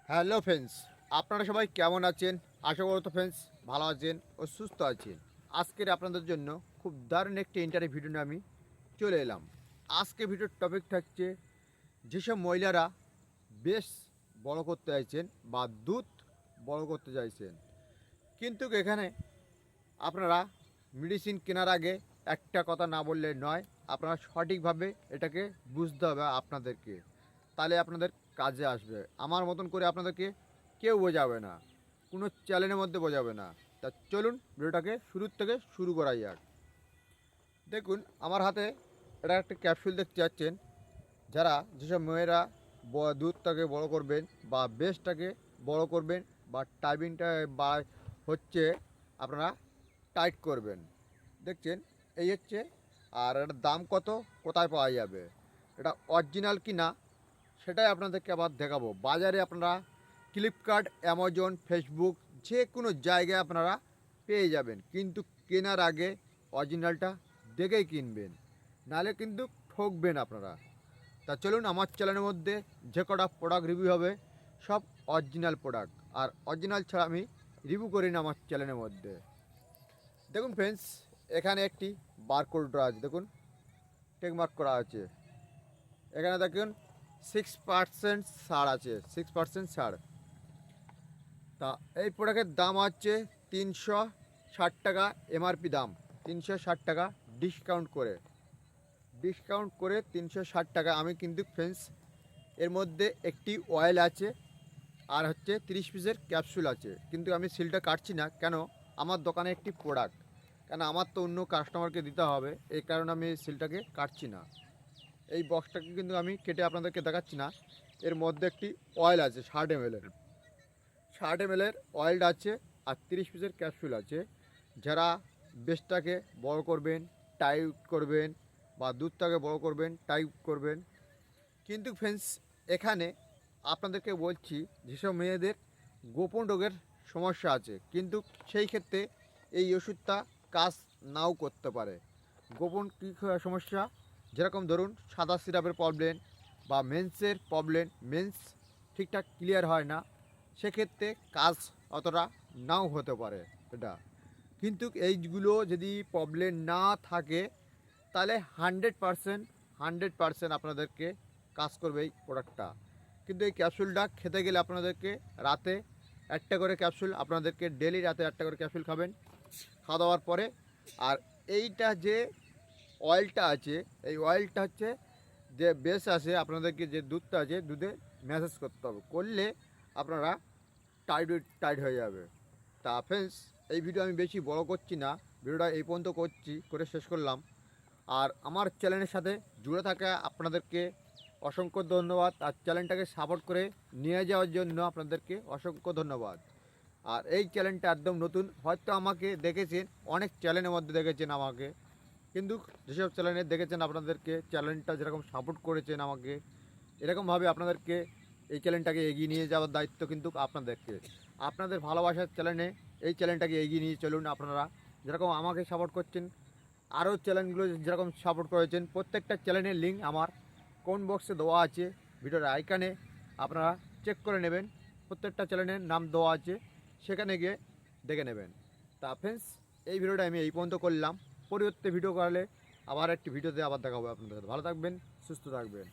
Hello friends, আপনারা সবাই কেমন আছেন? আশা করি তো ফ্রেন্ডস ভালো আছেন ও সুস্থ আছেন। আজকের আপনাদের জন্য খুব দারুণ একটি ইন্টারভিউ ভিডিও নিয়ে আমি চলে এলাম। আজকে ভিডিওর টপিক থাকছে যেসব মহিলারা বেশ বড় করতে চাইছেন বা দুধ বড় করতে চাইছেন, কিন্তু এখানে আপনারা মেডিসিন কেনার আগে একটা কথা না বললে নয়, আপনারা সঠিকভাবে এটাকে বুঝতে হবে আপনাদেরকে, তাহলে আপনাদের কাজে আসবে। আমার মতন করে আপনাদেরকে কেউ বোঝাবে না, কোনো চ্যানেলের মধ্যে বোঝাবে না। তা চলুন ভিডিওটাকে শুরুর থেকে শুরু করা যাক। দেখুন আমার হাতে এটা একটা ক্যাপসুল দেখতে যাচ্ছেন। যারা যেসব মেয়েরা দুধটাকে বড় করবেন বা বেসটাকে বড় করবেন বা টাইপিংটা বা হচ্ছে আপনারা টাইট করবেন, দেখছেন এই হচ্ছে। আর এটার দাম কত, কোথায় পাওয়া যাবে, এটা অরিজিনাল কি না সেটাই আপনাদেরকে আবার দেখাবো। বাজারে আপনারা ফ্লিপকার্ট, অ্যামাজন, ফেসবুক যে কোনো জায়গায় আপনারা পেয়ে যাবেন, কিন্তু কেনার আগে অরিজিনালটা দেখেই কিনবেন, নাহলে কিন্তু ঠকবেন আপনারা। তা চলুন, আমার চ্যানেলের মধ্যে যে কটা প্রোডাক্ট রিভিউ হবে সব অরিজিনাল প্রোডাক্ট, আর অরিজিনাল ছাড়া আমি রিভিউ করি না আমার চ্যানেলের মধ্যে। দেখুন ফ্রেন্ডস, এখানে একটি বারকোড আছে, দেখুন টেকমার্ক করা আছে। এখানে দেখুন 6% ছাড় আছে, 6% ছাড়। তা এই প্রোডাক্টের দাম হচ্ছে 360 টাকা, এমআরপি দাম 360 টাকা, ডিসকাউন্ট করে 360 টাকা। আমি কিন্তু ফ্রেন্ডস এর মধ্যে একটি অয়েল আছে আর হচ্ছে 30 পিসের ক্যাপসুল আছে, কিন্তু আমি সিলটা কাটছি না। কেন? আমার দোকানে একটি প্রোডাক্ট, কেন আমার তো অন্য কাস্টমারকে দিতে হবে, এই কারণে আমি সিলটাকে কাটছি না। এই বক্সটাকে কিন্তু আমি কেটে আপনাদেরকে দেখাচ্ছি না। এর মধ্যে একটি অয়েল আছে 60 ml-এর, 60 ml-এর অয়েলটা আছে আর 30 পিসের ক্যাপসুল আছে। যারা বেসটাকে বড় করবেন, টাইট করবেন বা দুধটাকে বড় করবেন, টাইট করবেন, কিন্তু ফ্রেন্ডস এখানে আপনাদেরকে বলছি যেসব মেয়েদের গোপন রোগের সমস্যা আছে, কিন্তু সেই ক্ষেত্রে এই ওষুধটা কাজ নাও করতে পারে। গোপন কী সমস্যা? যেরকম ধরুন সাদা সিরাপের প্রবলেম বা মেন্সের প্রবলেম, মেন্স ঠিকঠাক ক্লিয়ার হয় না, সেক্ষেত্রে কাজ অতটা নাও হতে পারে এটা। কিন্তু এইগুলো যদি প্রবলেম না থাকে তাহলে 100% আপনাদেরকে কাজ করবে এই প্রোডাক্টটা। কিন্তু এই ক্যাপসুলটা খেতে গেলে আপনাদেরকে রাতে একটা করে ক্যাপসুল, আপনাদেরকে ডেলি রাতে একটা করে ক্যাপসুল খাবেন খাওয়া দাওয়ার পরে। আর এইটা যে অয়েলটা আছে, এই অয়েলটা হচ্ছে যে বেস আছে, আপনাদেরকে যে দুধটা আছে দুধে ম্যাসেজ করতে হবে, করলে আপনারা টাইট টাইট হয়ে যাবে। তা ফ্রেন্ডস এই ভিডিও আমি বেশি বড় করছি না, ভিডিওটা এই পর্যন্ত করে শেষ করলাম। আর আমার চ্যানেলের সাথে জুড়ে থাকা আপনাদেরকে অসংখ্য ধন্যবাদ, আর চ্যানেলটাকে সাপোর্ট করে নিয়ে যাওয়ার জন্য আপনাদেরকে অসংখ্য ধন্যবাদ। আর এই চ্যানেলটা একদম নতুন, হয়তো আমাকে দেখেছেন অনেক চ্যানেলের মধ্যে দেখেছেন আমাকে, কিন্তু যেসব চ্যানেলে দেখেছেন আপনাদেরকে চ্যানেলটা যেরকম সাপোর্ট করেছেন আমাকে, এরকমভাবে আপনাদেরকে এই চ্যানেলটাকে এগিয়ে নিয়ে যাওয়ার দায়িত্ব কিন্তু আপনাদেরকে। আপনাদের ভালোবাসার চ্যানেলে এই চ্যানেলটাকে এগিয়ে নিয়ে চলুন। আপনারা যেরকম আমাকে সাপোর্ট করছেন, আরও চ্যানেলগুলো যেরকম সাপোর্ট করেছেন, প্রত্যেকটা চ্যানেলের লিঙ্ক আমার কোন বক্সে দেওয়া আছে, ভিডিওর আইকনে আপনারা চেক করে নেবেন, প্রত্যেকটা চ্যানেলের নাম দেওয়া আছে, সেখানে গিয়ে দেখে নেবেন। তা ফ্রেন্ডস এই ভিডিওটা আমি এই পর্যন্ত করলাম, পরবর্তী ভিডিও করলে আবার একটি ভিডিওতে আবার দেখা হবে আপনাদের। ভালো থাকবেন, সুস্থ থাকবেন।